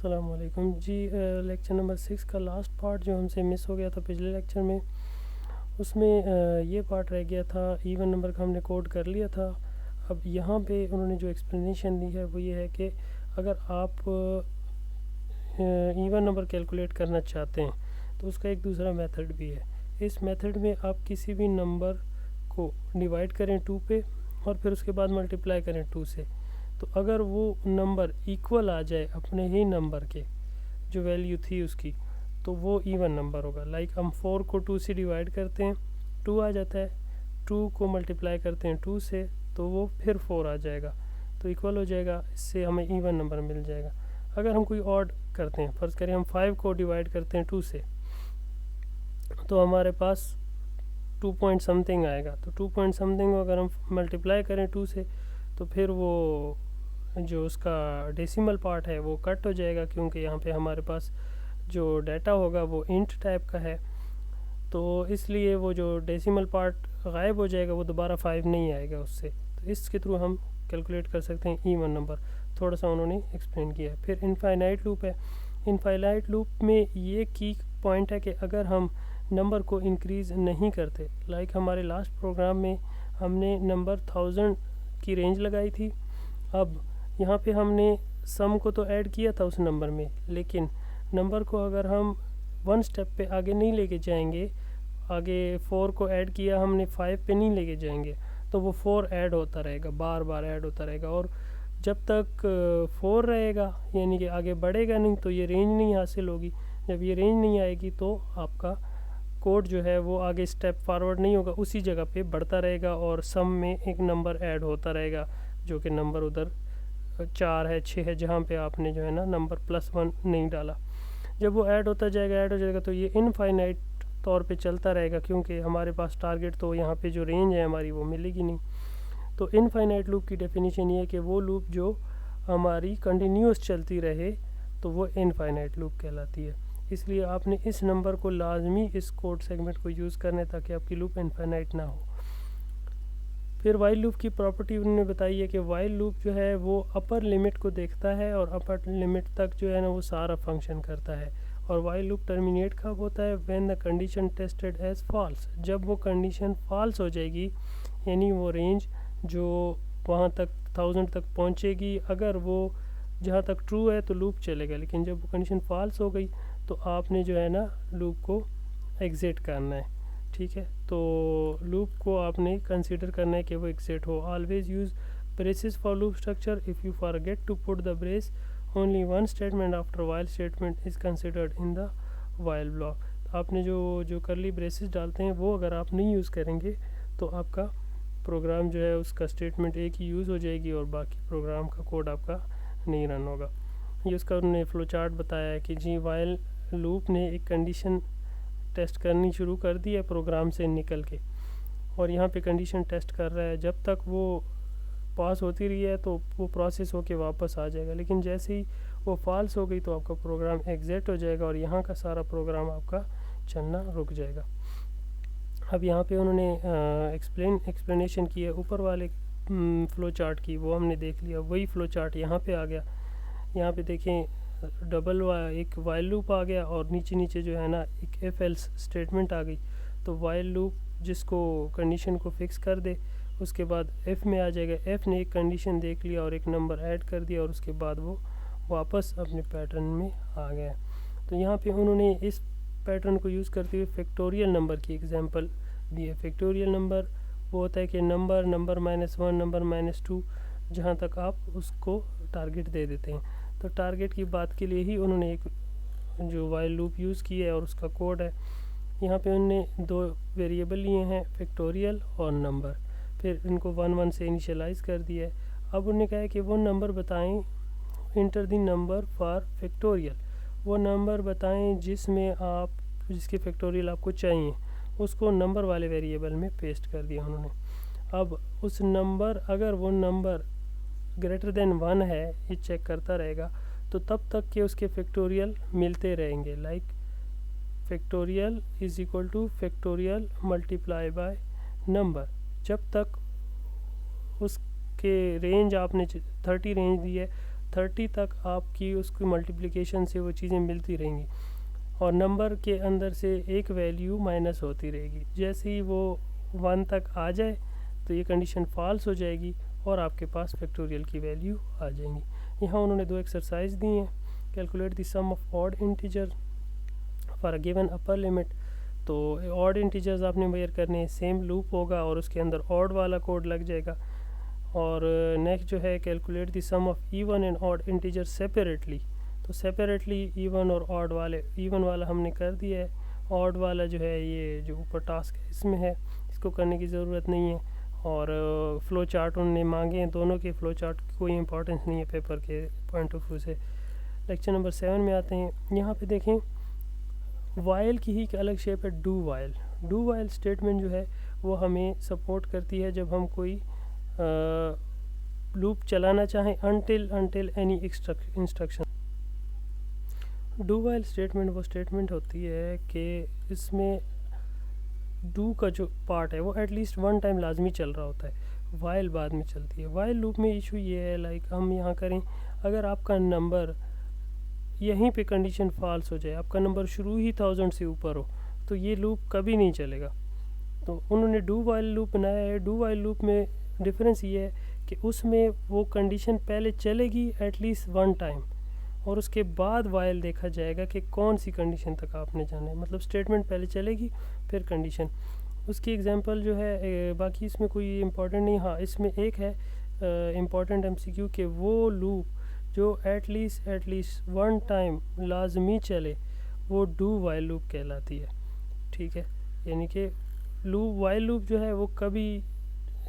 अस्सलाम वालेकुम जी। Lecture number 6 का लास्ट पार्ट जो हमसे मिस हो गया था पिछले लेक्चर में, उसमें ये पार्ट रह गया था। इवन नंबर का हमने कोड कर लिया था। अब यहाँ पे उन्होंने जो एक्सप्लेनेशन दी है वो ये है कि अगर आप इवन नंबर कैलकुलेट करना चाहते हैं तो उसका एक दूसरा मेथड भी है। इस मेथड में आप किसी भी नंबर को डिवाइड करें 2 पे और फिर उसके बाद मल्टीप्लाई करें 2 से, तो अगर वो नंबर इक्वल आ जाए अपने ही नंबर के जो वैल्यू थी उसकी, तो वो इवन नंबर होगा। लाइक हम 4 को 2 से डिवाइड करते हैं, 2 आ जाता है, 2 को मल्टीप्लाई करते हैं 2 से तो वो फिर 4 आ जाएगा, तो इक्वल हो जाएगा। इससे हमें इवन नंबर मिल जाएगा। अगर हम कोई ऑड करते हैं, फ़र्ज़ करें हम 5 को डिवाइड करते हैं 2 से, तो हमारे पास 2 पॉइंट समथिंग आएगा। तो 2 पॉइंट समथिंग को अगर हम मल्टीप्लाई करें 2 से, तो फिर वो जो उसका डेसिमल पार्ट है वो कट हो जाएगा, क्योंकि यहाँ पे हमारे पास जो डाटा होगा वो इंट टाइप का है, तो इसलिए वो जो डेसिमल पार्ट गायब हो जाएगा, वो दोबारा 5 नहीं आएगा उससे। तो इसके थ्रू हम कैलकुलेट कर सकते हैं इवन नंबर। थोड़ा सा उन्होंने एक्सप्लेन किया है। फिर इनफाइनाइट लूप है। इनफाइनाइट लूप में ये की पॉइंट है कि अगर हम नंबर को इंक्रीज़ नहीं करते, लाइक हमारे लास्ट प्रोग्राम में हमने नंबर 1000 की रेंज लगाई थी। अब यहाँ पे हमने सम को तो ऐड किया था उस नंबर में, लेकिन नंबर को अगर हम 1 स्टेप पे आगे नहीं लेके जाएंगे, आगे 4 को ऐड किया हमने 5 पे नहीं लेके जाएंगे, तो वो 4 ऐड होता रहेगा, बार बार ऐड होता रहेगा। और जब तक 4 रहेगा, यानी कि आगे बढ़ेगा नहीं, तो ये रेंज नहीं हासिल होगी। जब ये रेंज नहीं आएगी तो आपका कोड जो है वो आगे स्टेप फॉरवर्ड नहीं होगा, उसी जगह पे बढ़ता रहेगा और सम में एक नंबर ऐड होता रहेगा, जो कि नंबर उधर 4 है, 6 है, जहाँ पे आपने जो है ना नंबर +1 नहीं डाला। जब वो ऐड होता जाएगा तो ये इनफाइनाइट तौर पे चलता रहेगा, क्योंकि हमारे पास टारगेट तो यहाँ पे जो रेंज है हमारी वो मिलेगी नहीं। तो इनफाइनाइट लूप की डेफिनेशन ये है कि वो लूप जो हमारी कंटिन्यूस चलती रहे, तो वो इनफाइनाइट लूप कहलाती है। इसलिए आपने इस नंबर को लाजमी इस कोड सेगमेंट को यूज़ करना है ताकि आपकी लूप इनफाइनाइट ना हो। फिर वाइल लूप की प्रॉपर्टी उन्होंने बताई है कि वाइल लूप जो है वो अपर लिमिट को देखता है और अपर लिमिट तक जो है ना वो सारा फंक्शन करता है। और वाइल लूप टर्मिनेट कब होता है? When the condition tested as false. जब वो कंडीशन फॉल्स हो जाएगी, यानी वो रेंज जो वहाँ तक 1000 तक पहुँचेगी, अगर वो जहाँ तक ट्रू है तो लूप चलेगा, लेकिन जब वो कंडीशन फॉल्स हो गई तो आपने जो है ना लूप को एग्जिट करना है। ठीक है, तो लूप को आपने कंसीडर करना है कि वो एग्जिट हो। Always use braces for loop structure. If you forget to put the brace, only one statement after while statement is considered in the while block. आपने जो करली ब्रेसेस डालते हैं वो अगर आप नहीं यूज़ करेंगे तो आपका प्रोग्राम जो है उसका स्टेटमेंट एक ही यूज़ हो जाएगी और बाकी प्रोग्राम का कोड आपका नहीं रन होगा। ये उसका उन्होंने फ्लो चार्ट बताया है कि जी वाइल लूप ने एक कंडीशन टेस्ट करनी शुरू कर दी है प्रोग्राम से निकल के, और यहाँ पे कंडीशन टेस्ट कर रहा है। जब तक वो पास होती रही है तो वो प्रोसेस होके वापस आ जाएगा, लेकिन जैसे ही वो फॉल्स हो गई तो आपका प्रोग्राम एग्जिट हो जाएगा और यहाँ का सारा प्रोग्राम आपका चलना रुक जाएगा। अब यहाँ पे उन्होंने एक्सप्लेनेशन की है ऊपर वाले फ्लो चार्ट की, वो हमने देख लिया। वही फ्लो चार्ट यहाँ पे आ गया। यहाँ पे देखें एक वाइल लूप आ गया और नीचे नीचे जो है ना एक इफ एल्स स्टेटमेंट आ गई। तो वाइल लूप जिसको कंडीशन को फिक्स कर दे, उसके बाद एफ़ में आ जाएगा। एफ़ ने एक कंडीशन देख लिया और एक नंबर ऐड कर दिया और उसके बाद वो वापस अपने पैटर्न में आ गया। तो यहाँ पे उन्होंने इस पैटर्न को यूज़ करते हुए फैक्टोरियल नंबर की एग्जांपल दी है। फैक्टोरियल नंबर वो होता है कि नंबर -1 नंबर -2, जहाँ तक आप उसको टारगेट दे देते हैं। तो टारगेट की बात के लिए ही उन्होंने एक जो वाइल लूप यूज़ की है और उसका कोड है। यहाँ पे उन्होंने 2 वेरिएबल लिए हैं, फैक्टोरियल और नंबर। फिर इनको 1 1 से इनिशियलाइज़ कर दिया है। अब उन्होंने कहा है कि वो नंबर बताएं, enter the number for factorial. वो नंबर बताएं जिसके फैक्टोरियल आपको चाहिए, उसको नंबर वाले वेरिएबल में पेस्ट कर दिया उन्होंने। अब उस नंबर, अगर वो नंबर ग्रेटर देन 1 है, ये चेक करता रहेगा, तो तब तक के उसके फैक्टोरियल मिलते रहेंगे। Like factorial is equal two factorial multiply by number. जब तक उसके रेंज आपने 30 रेंज दी है, 30 तक आपकी उसकी मल्टीप्लिकेशन से वो चीज़ें मिलती रहेंगी और नंबर के अंदर से एक वैल्यू माइनस होती रहेगी। जैसे ही वो 1 तक आ जाए तो ये कंडीशन फॉल्स हो जाएगी और आपके पास फैक्टोरियल की वैल्यू आ जाएंगी। यहाँ उन्होंने 2 एक्सरसाइज दी हैं। Calculate the sum of odd integer for a given upper limit. तो ऑड इंटीजर्स आपने मेजर करने हैं, सेम लूप होगा और उसके अंदर ऑड वाला कोड लग जाएगा। और नेक्स्ट जो है calculate the sum of even and odd integer separately. तो सेपरेटली इवन और ऑड वाले, इवन वाला हमने कर दिया है, ऑड वाला जो है ये जो ऊपर टास्क है इसमें है, इसको करने की ज़रूरत नहीं है। और फ़्लो चार्ट उन्होंने मांगे हैं, दोनों के फ़्लो चार्ट की कोई इंपॉर्टेंस नहीं है पेपर के पॉइंट ऑफ व्यू से। लेक्चर नंबर 7 में आते हैं। यहाँ पे देखें वाइल की ही एक अलग शेप है do while. Do while statement जो है वो हमें सपोर्ट करती है जब हम कोई लूप चलाना चाहें until any instruction. Do while statement वो स्टेटमेंट होती है कि इसमें डू का जो पार्ट है वो एटलीस्ट 1 टाइम लाजमी चल रहा होता है, वाइल बाद में चलती है। वाइल लूप में इशू ये है, लाइक हम यहाँ करें, अगर आपका नंबर यहीं पे कंडीशन फॉल्स हो जाए, आपका नंबर शुरू ही 1000 से ऊपर हो, तो ये लूप कभी नहीं चलेगा। तो उन्होंने डू वाइल लूप बनाया है। डू वाइल लूप में डिफरेंस ये है कि उसमें वो कंडीशन पहले चलेगी एटलीस्ट 1 टाइम और उसके बाद वाइल देखा जाएगा कि कौन सी कंडीशन तक आपने जाना है। मतलब स्टेटमेंट पहले चलेगी फिर कंडीशन। उसकी एग्जांपल जो है बाकी इसमें कोई इम्पोर्टेंट नहीं, हाँ इसमें एक है इम्पॉर्टेंट MCQ कि वो लूप जो एटलीस्ट 1 टाइम लाजमी चले वो डू वाइल लूप कहलाती है। ठीक है, यानी कि वाइल लूप जो है वो कभी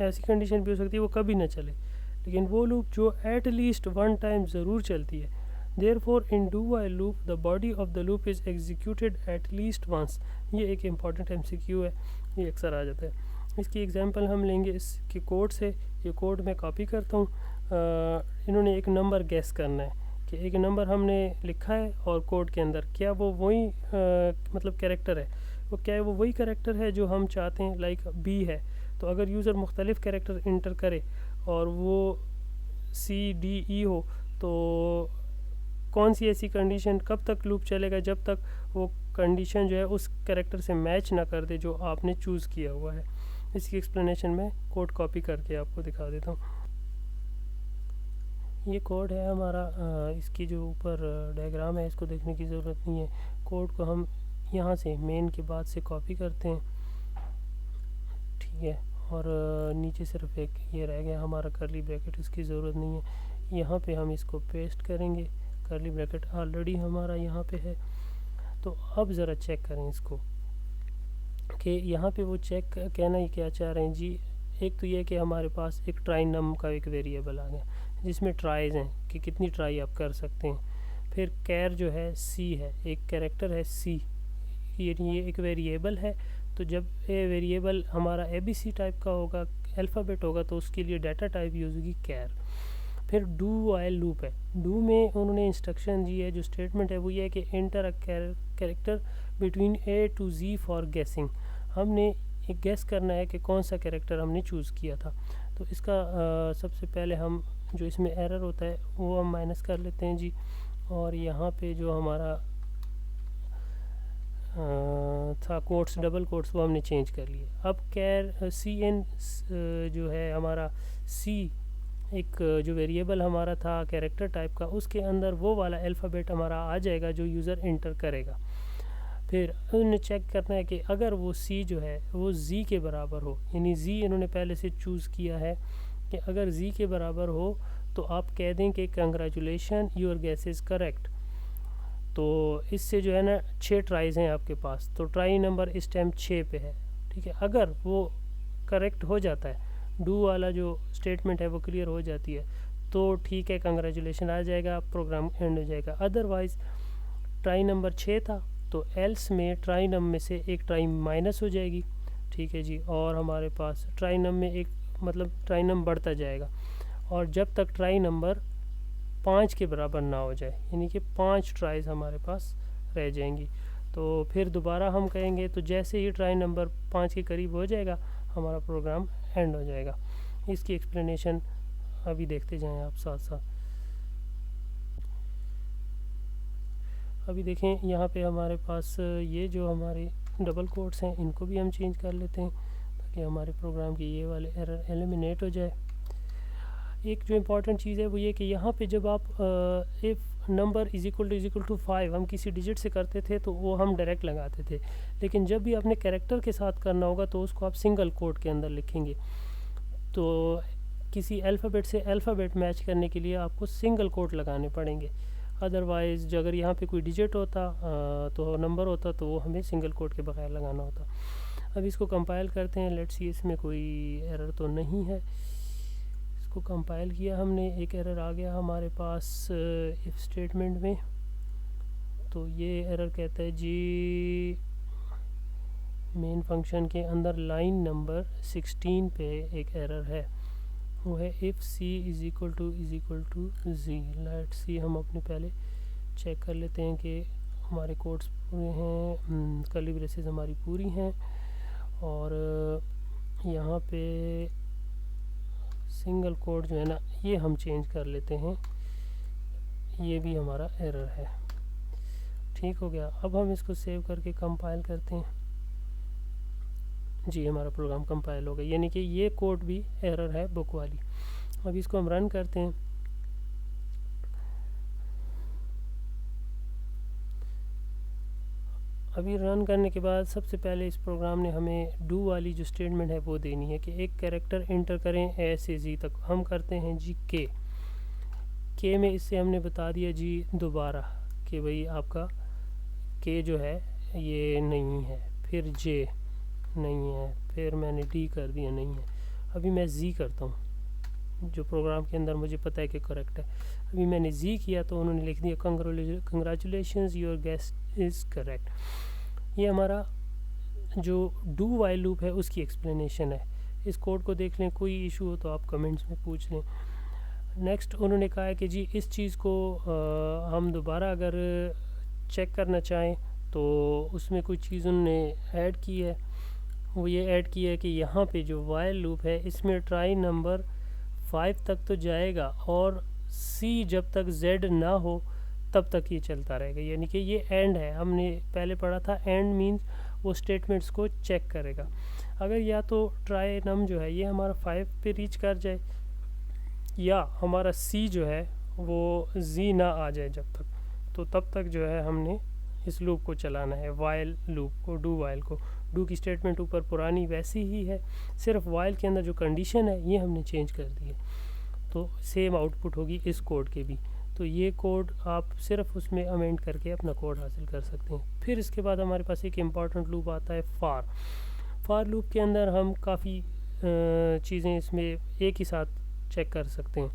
ऐसी कंडीशन भी हो सकती है वो कभी ना चले, लेकिन वो लूप जो एटलीस्ट 1 टाइम ज़रूर चलती है। Therefore, in do while loop, the body of the loop is executed at least once। ये एक इम्पॉर्टेंट MCQ है, ये अक्सर आ जाता है। इसकी एग्जांपल हम लेंगे इसके कोड से। ये कोड मैं कॉपी करता हूँ। इन्होंने एक नंबर गैस करना है कि एक नंबर हमने लिखा है और कोड के अंदर क्या वो वही मतलब कैरेक्टर है, वो क्या है, वो वही कैरेक्टर है जो हम चाहते हैं। लाइक B है, तो अगर यूज़र मुख्तलिफ़ कैरेक्टर इंटर करे और वो CDE हो तो कौन सी ऐसी कंडीशन कब तक लूप चलेगा, जब तक वो कंडीशन जो है उस कैरेक्टर से मैच ना कर दे जो आपने चूज़ किया हुआ है। इसकी एक्सप्लेनेशन मैं कोड कॉपी करके आपको दिखा देता हूँ। ये कोड है हमारा, इसकी जो ऊपर डायग्राम है इसको देखने की ज़रूरत नहीं है। कोड को हम यहाँ से मेन के बाद से कॉपी करते हैं, ठीक है। और नीचे सिर्फ एक ये रह गया हमारा कर्ली ब्रैकेट, इसकी ज़रूरत नहीं है। यहाँ पे हम इसको पेस्ट करेंगे, कर्ली ब्रैकेट ऑलरेडी हमारा यहाँ पे है। तो अब ज़रा चेक करें इसको कि यहाँ पे वो चेक कहना ही क्या चाह रहे हैं जी। एक तो ये कि हमारे पास एक ट्राई नम का एक वेरिएबल आ गया जिसमें ट्राइज हैं कि कितनी ट्राई आप कर सकते हैं। फिर कैर जो है C है, एक कैरेक्टर है C, ये एक वेरिएबल है। तो जब ये वेरिएबल हमारा ABC टाइप का होगा, अल्फ़ाबेट होगा, तो उसके लिए डाटा टाइप यूज़ होगी कैर। फिर डू वाइल लूप है। डू में उन्होंने इंस्ट्रक्शन दी है, जो स्टेटमेंट है वो ये है कि enter a character between A to Z for गेसिंग। हमने एक गेस करना है कि कौन सा कैरेक्टर हमने चूज़ किया था। तो इसका सबसे पहले हम जो इसमें एरर होता है वो हम माइनस कर लेते हैं जी। और यहाँ पे जो हमारा था कोट्स, डबल कोट्स, वो हमने चेंज कर लिया। अब कैर CN जो है हमारा C, एक जो वेरिएबल हमारा था कैरेक्टर टाइप का, उसके अंदर वो वाला अल्फ़ाबेट हमारा आ जाएगा जो यूज़र इंटर करेगा। फिर उन्हें चेक करना है कि अगर वो C जो है वो Z के बराबर हो, यानी Z इन्होंने पहले से चूज़ किया है कि अगर Z के बराबर हो तो आप कह दें कि congratulation your guess is correct. तो इससे जो है ना 6 ट्राइज़ हैं आपके पास, तो ट्राई नंबर इस टाइम 6 पे है, ठीक है। अगर वो करेक्ट हो जाता है, डू वाला जो स्टेटमेंट है वो क्लियर हो जाती है, तो ठीक है, कंग्रेचुलेशन आ जाएगा, प्रोग्राम एंड हो जाएगा। अदरवाइज़ ट्राई नंबर 6 था तो एल्स में ट्राई नम में से एक ट्राई माइनस हो जाएगी, ठीक है जी। और हमारे पास ट्राई नम में एक मतलब ट्राई नम बढ़ता जाएगा और जब तक ट्राई नंबर 5 के बराबर ना हो जाए, यानी कि 5 ट्राइज़ हमारे पास रह जाएंगी। तो फिर दोबारा हम कहेंगे, तो जैसे ही ट्राई नंबर 5 के करीब हो जाएगा हमारा प्रोग्राम एंड हो जाएगा। इसकी एक्सप्लेनेशन अभी देखते जाएं आप साथ साथ। अभी देखें यहाँ पे हमारे पास ये जो हमारे डबल कोट्स हैं इनको भी हम चेंज कर लेते हैं ताकि हमारे प्रोग्राम की ये वाले एरर एलिमिनेट हो जाए। एक जो इम्पॉर्टेंट चीज़ है वो ये कि यहाँ पे जब आप if number is equal to 5 हम किसी डिजिट से करते थे तो वो हम डायरेक्ट लगाते थे, लेकिन जब भी आपने कैरेक्टर के साथ करना होगा तो उसको आप सिंगल कोट के अंदर लिखेंगे। तो किसी अल्फ़ाबेट से अल्फ़ाबेट मैच करने के लिए आपको सिंगल कोट लगाने पड़ेंगे, अदरवाइज़ जो अगर यहाँ पे कोई डिजिट होता तो नंबर होता तो वो हमें सिंगल कोट के बगैर लगाना होता। अब इसको कंपाइल करते हैं, लेट्स सी इसमें कोई एरर तो नहीं है। इसको कंपाइल किया हमने, एक एरर आ गया हमारे पास इफ़ स्टेटमेंट में। तो ये एरर कहता है जी मेन फंक्शन के अंदर लाइन नंबर 16 पे एक एरर है, वो है if C is equal to G. Let's see हम अपने पहले चेक कर लेते हैं कि हमारे कोड्स पूरे हैं, कर्ली ब्रेसेस हमारी पूरी हैं, और यहाँ पे सिंगल कोड जो है ना ये हम चेंज कर लेते हैं, ये भी हमारा एरर है। ठीक हो गया। अब हम इसको सेव करके कंपाइल करते हैं जी, हमारा प्रोग्राम कंपाइल हो गया, यानी कि ये कोड भी एरर है बुक वाली। अब इसको हम रन करते हैं। अभी रन करने के बाद सबसे पहले इस प्रोग्राम ने हमें डू वाली जो स्टेटमेंट है वो देनी है कि एक कैरेक्टर इंटर करें ए से जी तक। हम करते हैं जी के में इससे हमने बता दिया जी दोबारा कि भाई आपका के जो है ये नहीं है, फिर जे नहीं है, फिर मैंने डी कर दिया नहीं है। अभी मैं जी करता हूँ जो प्रोग्राम के अंदर मुझे पता है कि करेक्ट है। अभी मैंने जी किया तो उन्होंने लिख दिया congratulations your guess is correct. ये हमारा जो डू वाइल लूप है उसकी एक्सप्लेनेशन है। इस कोड को देख लें, कोई इशू हो तो आप कमेंट्स में पूछ लें। नेक्स्ट उन्होंने कहा है कि जी इस चीज़ को हम दोबारा अगर चेक करना चाहें तो उसमें कोई चीज़ उन्होंने ऐड की है, वो ये ऐड की है कि यहाँ पे जो वाइल लूप है इसमें ट्राई नंबर 5 तक तो जाएगा और सी जब तक जेड ना हो तब तक ये चलता रहेगा, यानी कि ये एंड है। हमने पहले पढ़ा था एंड मीन्स वो स्टेटमेंट्स को चेक करेगा। अगर या तो ट्राई नम जो है ये हमारा 5 पे रीच कर जाए या हमारा सी जो है वो जी ना आ जाए जब तक, तो तब तक जो है हमने इस लूप को चलाना है, वाइल लूप को, डू वाइल को। डू की स्टेटमेंट ऊपर पुरानी वैसी ही है, सिर्फ वाइल के अंदर जो कंडीशन है ये हमने चेंज कर दी है, तो सेम आउटपुट होगी इस कोड के भी। तो ये कोड आप सिर्फ उसमें अमेंड करके अपना कोड हासिल कर सकते हैं। फिर इसके बाद हमारे पास एक इम्पॉर्टेंट लूप आता है फार लूप के अंदर हम काफ़ी चीज़ें इसमें एक ही साथ चेक कर सकते हैं।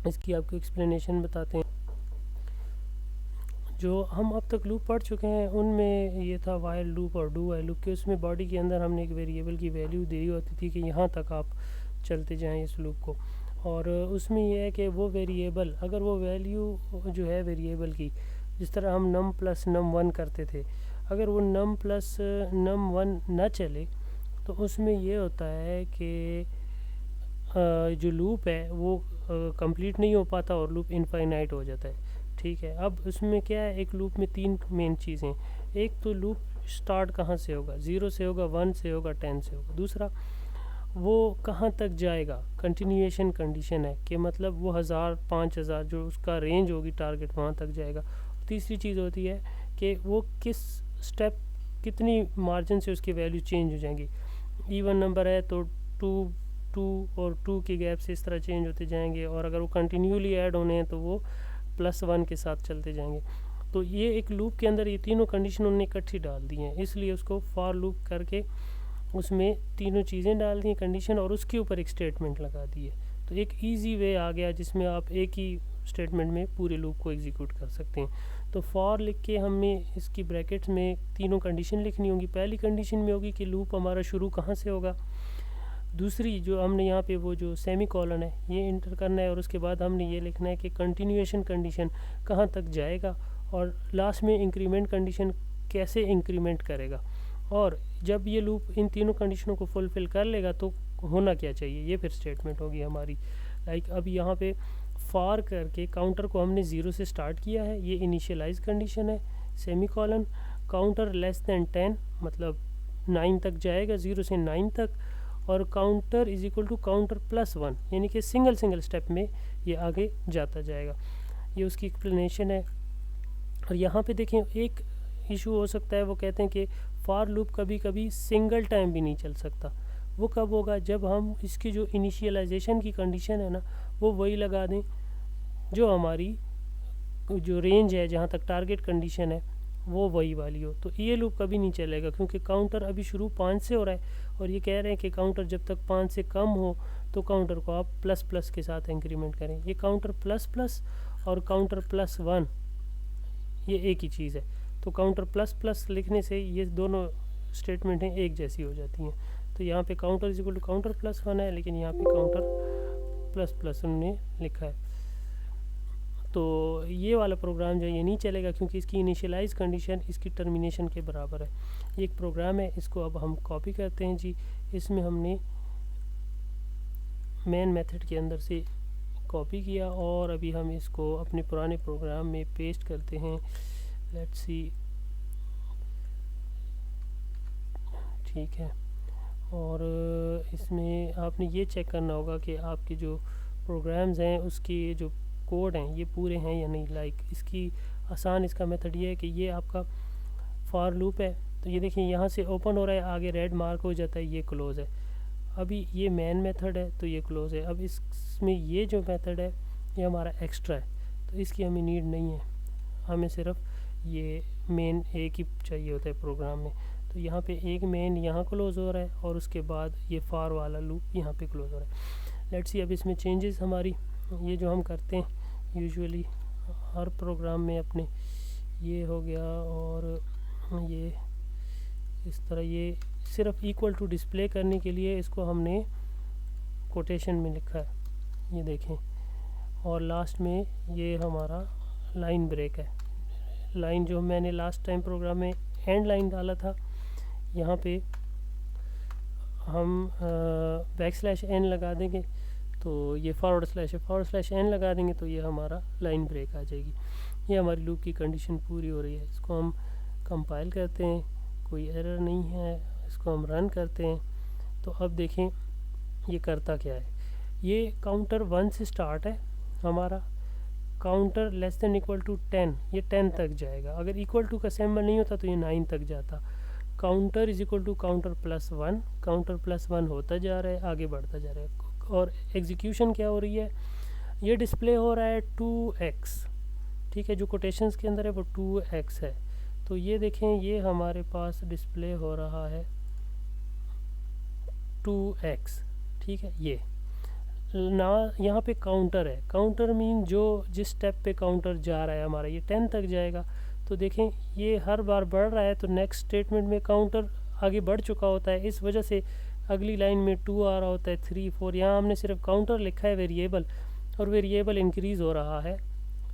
इसकी आपको एक्सप्लेनेशन बताते हैं। जो हम अब तक लूप पढ़ चुके हैं उनमें ये था वाइल लूप और डू वाइल लूप के, उसमें बॉडी के अंदर हमने एक वेरिएबल की वैल्यू दी होती थी कि यहाँ तक आप चलते जाएं इस लूप को, और उसमें यह है कि वो वेरिएबल अगर वो वैल्यू जो है वेरिएबल की, जिस तरह हम नम प्लस नम 1 करते थे, अगर वो नम प्लस नम 1 ना चले तो उसमें ये होता है कि जो लूप है वो कंप्लीट नहीं हो पाता और लूप इनफाइनाइट हो जाता है। ठीक है, अब उसमें क्या है, एक लूप में 3 मेन चीज़ें, एक तो लूप स्टार्ट कहाँ से होगा, 0 से होगा, 1 से होगा, 10 से होगा। दूसरा वो कहाँ तक जाएगा, कंटिन्यूएशन कंडीशन है कि मतलब वो 1000 5000 जो उसका रेंज होगी टारगेट वहाँ तक जाएगा। तीसरी चीज़ होती है कि वो किस स्टेप कितनी मार्जिन से उसकी वैल्यू चेंज हो जाएंगी। इवन नंबर है तो 2 और 2 के गैप से इस तरह चेंज होते जाएंगे, और अगर वो कंटिन्यूली ऐड होने हैं तो वो +1 के साथ चलते जाएंगे। तो ये एक लूप के अंदर ये तीनों कंडीशन उन्होंने इकट्ठी डाल दी हैं, इसलिए उसको फॉर लूप करके उसमें तीनों चीज़ें डाल दी कंडीशन और उसके ऊपर एक स्टेटमेंट लगा दी है। तो एक इजी वे आ गया जिसमें आप एक ही स्टेटमेंट में पूरे लूप को एग्जीक्यूट कर सकते हैं। तो फॉर लिख के हमें इसकी ब्रैकेट्स में तीनों कंडीशन लिखनी होगी। पहली कंडीशन में होगी कि लूप हमारा शुरू कहाँ से होगा, दूसरी जो हमने यहाँ पे वो जो सेमी कॉलन है ये इंटर करना है, और उसके बाद हमने ये लिखना है कि कंटिन्यूएशन कंडीशन कहाँ तक जाएगा, और लास्ट में इंक्रीमेंट कंडीशन कैसे इंक्रीमेंट करेगा, और जब ये लूप इन तीनों कंडीशनों को फुलफ़िल कर लेगा तो होना क्या चाहिए, ये फिर स्टेटमेंट होगी हमारी। लाइक अब यहाँ पे फार करके काउंटर को हमने 0 से स्टार्ट किया है, ये इनिशियलाइज कंडीशन है, सेमीकोलन, काउंटर लेस देन 10 मतलब 9 तक जाएगा, 0 से 9 तक, और counter is equal to counter plus 1, यानी कि सिंगल स्टेप में ये आगे जाता जाएगा। ये उसकी एक्सप्लेनेशन है। और यहाँ पे देखें एक इशू हो सकता है, वो कहते हैं कि फार लूप कभी कभी सिंगल टाइम भी नहीं चल सकता। वो कब होगा, जब हम इसकी जो इनिशियलाइजेशन की कंडीशन है ना वो वही लगा दें जो हमारी जो रेंज है, जहाँ तक टारगेट कंडीशन है वो वही वाली हो, तो ये लूप कभी नहीं चलेगा, क्योंकि काउंटर अभी शुरू 5 से हो रहा है और ये कह रहे हैं कि काउंटर जब तक 5 से कम हो तो काउंटर को आप प्लस प्लस के साथ इंक्रीमेंट करें। ये काउंटर प्लस प्लस और काउंटर प्लस 1 ये एक ही चीज़ है, तो काउंटर प्लस प्लस लिखने से ये दोनों स्टेटमेंटें एक जैसी हो जाती हैं। तो यहाँ पे counter is equal to counter plus 1 है, लेकिन यहाँ पे काउंटर प्लस प्लस उन्होंने लिखा है। तो ये वाला प्रोग्राम जो है ये नहीं चलेगा, क्योंकि इसकी इनिशियलाइज कंडीशन इसकी टर्मिनेशन के बराबर है। ये एक प्रोग्राम है, इसको अब हम कॉपी करते हैं जी। इसमें हमने मेन मेथड के अंदर से कॉपी किया और अभी हम इसको अपने पुराने प्रोग्राम में पेस्ट करते हैं। लेट्स सी, ठीक है। और इसमें आपने ये चेक करना होगा कि आपके जो प्रोग्राम्स हैं उसके जो कोड हैं ये पूरे हैं या नहीं। लाइक इसकी आसान इसका मेथड ये है कि ये आपका फॉर लूप है, तो ये देखिए यहाँ से ओपन हो रहा है, आगे रेड मार्क हो जाता है, ये क्लोज़ है। अभी ये मेन मेथड है तो ये क्लोज़ है। अब इसमें ये जो मेथड है ये हमारा एक्स्ट्रा है, तो इसकी हमें नीड नहीं है, हमें सिर्फ ये मेन एक ही चाहिए होता है प्रोग्राम में। तो यहाँ पे एक मेन यहाँ क्लोज़ हो रहा है और उसके बाद ये फार वाला लूप यहाँ पे क्लोज़ हो रहा है। लेट्स सी अब इसमें चेंजेस हमारी ये जो हम करते हैं यूजुअली हर प्रोग्राम में अपने, ये हो गया और ये इस तरह, ये सिर्फ इक्वल टू डिस्प्ले करने के लिए इसको हमने कोटेशन में लिखा है, ये देखें। और लास्ट में ये हमारा लाइन ब्रेक है। लाइन जो मैंने लास्ट टाइम प्रोग्राम में एंड लाइन डाला था, यहाँ पे हम \n लगा देंगे तो ये /n लगा देंगे तो ये हमारा लाइन ब्रेक आ जाएगी। ये हमारी लूप की कंडीशन पूरी हो रही है। इसको हम कंपाइल करते हैं, कोई एरर नहीं है, इसको हम रन करते हैं। तो अब देखें ये करता क्या है। ये काउंटर 1 से स्टार्ट है हमारा, counter less than equal to 10 ये 10 तक जाएगा। अगर इक्वल टू का सिंबल नहीं होता तो ये 9 तक जाता। Counter is equal to counter plus 1, counter plus 1 होता जा रहा है, आगे बढ़ता जा रहा है। और एग्जीक्यूशन क्या हो रही है, ये डिस्प्ले हो रहा है 2x, ठीक है, जो कोटेशंस के अंदर है वो 2x है। तो ये देखें ये हमारे पास डिस्प्ले हो रहा है 2x, ठीक है। ये ना यहाँ पे काउंटर है, काउंटर मीन जो जिस स्टेप पे काउंटर जा रहा है हमारा ये 10 तक जाएगा। तो देखें ये हर बार बढ़ रहा है, तो नेक्स्ट स्टेटमेंट में काउंटर आगे बढ़ चुका होता है, इस वजह से अगली लाइन में 2 आ रहा होता है, 3 4। यहाँ हमने सिर्फ काउंटर लिखा है वेरिएबल, और वेरिएबल इंक्रीज़ हो रहा है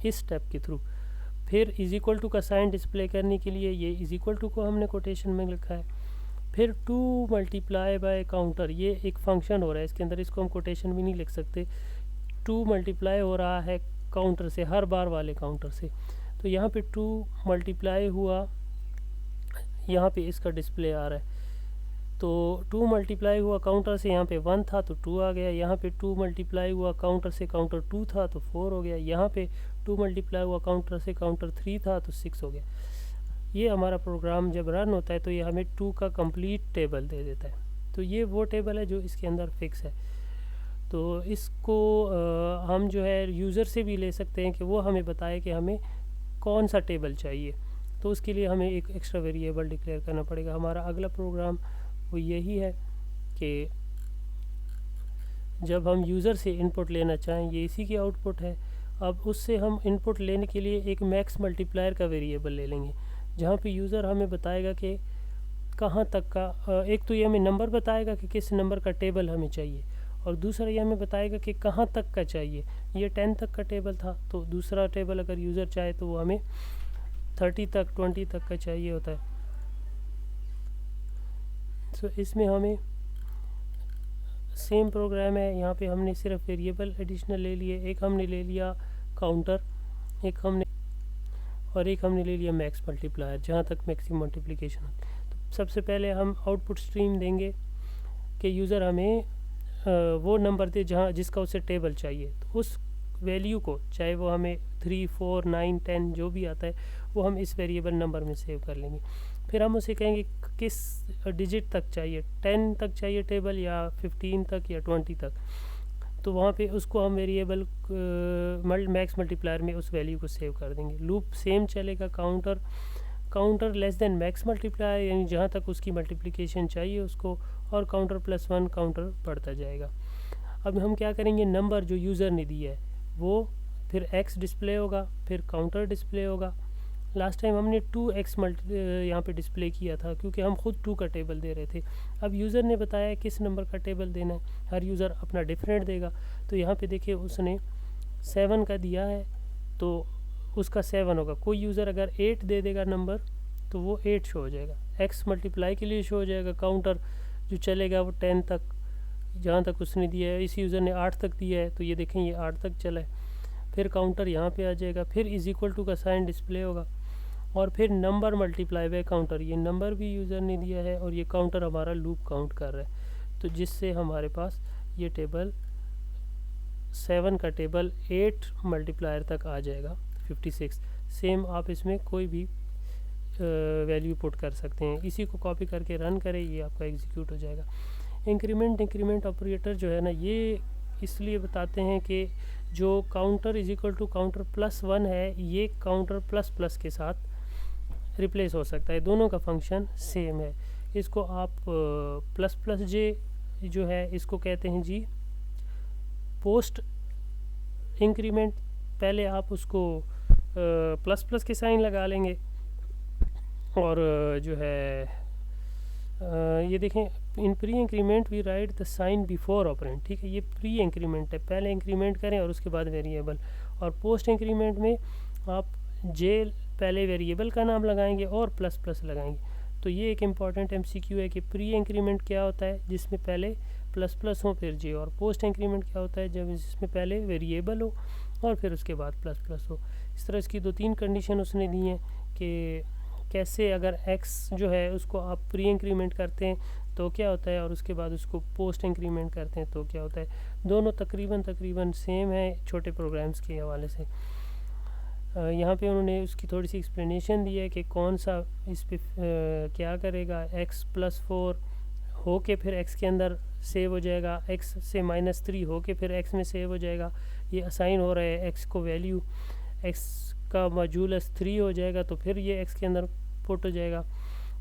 इस स्टेप के थ्रू। फिर इज इक्वल टू का साइन डिस्प्ले करने के लिए ये इज इक्वल टू को हमने कोटेशन में लिखा है। फिर 2 मल्टीप्लाई बाय काउंटर, ये एक फंक्शन हो रहा है इसके अंदर, इसको हम कोटेशन भी नहीं लिख सकते। 2 मल्टीप्लाई हो रहा है काउंटर से, हर बार वाले काउंटर से। तो यहाँ पे 2 मल्टीप्लाई हुआ, यहाँ पे इसका डिस्प्ले आ रहा है। तो 2 मल्टीप्लाई हुआ काउंटर से, यहाँ पे 1 था तो 2 आ गया। यहाँ पे 2 मल्टीप्लाई हुआ काउंटर से, काउंटर 2 था तो 4 हो गया। यहाँ पे 2 मल्टीप्लाई हुआ काउंटर से, काउंटर 3 था तो 6 हो गया। ये हमारा प्रोग्राम जब रन होता है तो ये हमें 2 का कंप्लीट टेबल दे देता है। तो ये वो टेबल है जो इसके अंदर फिक्स है। तो इसको हम जो है यूज़र से भी ले सकते हैं कि वो हमें बताए कि हमें कौन सा टेबल चाहिए। तो उसके लिए हमें एक एक्स्ट्रा वेरिएबल डिक्लेयर करना पड़ेगा। हमारा अगला प्रोग्राम वो यही है कि जब हम यूज़र से इनपुट लेना चाहें, ये इसी की आउटपुट है। अब उससे हम इनपुट लेने के लिए एक मैक्स मल्टीप्लायर का वेरिएबल ले लेंगे, जहाँ पे यूज़र हमें बताएगा कि कहाँ तक का, एक तो ये हमें नंबर बताएगा कि किस नंबर का टेबल हमें चाहिए, और दूसरा ये हमें बताएगा कि कहाँ तक का चाहिए। ये 10 तक का टेबल था, तो दूसरा टेबल अगर यूज़र चाहे तो वो हमें 30 तक 20 तक का चाहिए होता है। तो इसमें हमें सेम प्रोग्राम है, यहाँ पे हमने सिर्फ वेरिएबल एडिशनल ले लिए, एक हमने ले लिया काउंटर, एक हमने ले लिया मैक्स मल्टीप्लायर, जहाँ तक मैक्सिमम मल्टीप्लिकेशन हो। तो सबसे पहले हम आउटपुट स्ट्रीम देंगे कि यूज़र हमें वो नंबर दे जिसका उसे टेबल चाहिए, तो उस वैल्यू को, चाहे वो हमें 3, 4, 9, 10 जो भी आता है, वो हम इस वेरिएबल नंबर में सेव कर लेंगे। फिर हम उसे कहेंगे किस डिजिट तक चाहिए, 10 तक चाहिए टेबल या 15 तक या 20 तक, तो वहाँ पे उसको हम वेरिएबल मैक्स मल्टीप्लायर में उस वैल्यू को सेव कर देंगे। लूप सेम चलेगा, counter less then max multiplier, यानी जहाँ तक उसकी मल्टीप्लिकेशन चाहिए उसको, और काउंटर +1 काउंटर बढ़ता जाएगा। अब हम क्या करेंगे, नंबर जो यूज़र ने दिया है वो फिर x डिस्प्ले होगा, फिर काउंटर डिस्प्ले होगा। लास्ट टाइम हमने 2x यहाँ पे डिस्प्ले किया था क्योंकि हम खुद 2 का टेबल दे रहे थे। अब यूज़र ने बताया किस नंबर का टेबल देना है, हर यूज़र अपना डिफरेंट देगा। तो यहाँ पे देखिए उसने 7 का दिया है तो उसका 7 होगा। कोई यूज़र अगर 8 दे देगा नंबर तो वो 8 शो हो जाएगा, x मल्टीप्लाई के लिए शो हो जाएगा। काउंटर जो चलेगा वो 10 तक, जहाँ तक उसने दिया है। इस यूज़र ने 8 तक दिया है तो ये देखें ये 8 तक चला है। फिर काउंटर यहाँ पे आ जाएगा, फिर =टू का साइन डिस्प्ले होगा, और फिर नंबर मल्टीप्लाई बाय काउंटर, ये नंबर भी यूज़र ने दिया है और ये काउंटर हमारा लूप काउंट कर रहा है, तो जिससे हमारे पास ये टेबल 7 का टेबल 8 मल्टीप्लायर तक आ जाएगा 56। सेम आप इसमें कोई भी वैल्यू पुट कर सकते हैं। इसी को कॉपी करके रन करें, ये आपका एग्जीक्यूट हो जाएगा। इंक्रीमेंट ऑपरेटर जो है ना, ये इसलिए बताते हैं कि जो काउंटर = काउंटर +1 है, ये काउंटर ++ के साथ रिप्लेस हो सकता है, दोनों का फंक्शन सेम है। इसको आप ++j जो है इसको कहते हैं जी पोस्ट इंक्रीमेंट। पहले आप उसको ++ के साइन लगा लेंगे, और जो है ये देखें, in pre increment we write the sign before operand, ठीक है, ये प्री इंक्रीमेंट है, पहले इंक्रीमेंट करें और उसके बाद वेरिएबल। और पोस्ट इंक्रीमेंट में आप जे पहले वेरिएबल का नाम लगाएंगे और ++ लगाएंगे। तो ये एक इम्पॉर्टेंट MCQ है कि प्री इंक्रीमेंट क्या होता है, जिसमें पहले ++ हो फिर जे, और पोस्ट इंक्रीमेंट क्या होता है, जब जिसमें पहले वेरिएबल हो और फिर उसके बाद ++ हो। इस तरह इसकी 2-3 कंडीशन उसने दी हैं कि कैसे अगर x जो है उसको आप प्री इंक्रीमेंट करते हैं तो क्या होता है, और उसके बाद उसको पोस्ट इंक्रीमेंट करते हैं तो क्या होता है। दोनों तकरीबन सेम है छोटे प्रोग्राम्स के हवाले से। यहाँ पे उन्होंने उसकी थोड़ी सी एक्सप्लेनेशन दी है कि कौन सा इस पे क्या करेगा। x +4 हो के फिर x के अंदर सेव हो जाएगा, x से -3 हो के फिर x में सेव हो जाएगा। ये असाइन हो रहा है, x को वैल्यू x का मॉड्यूलस 3 हो जाएगा तो फिर ये x के अंदर पुट हो जाएगा।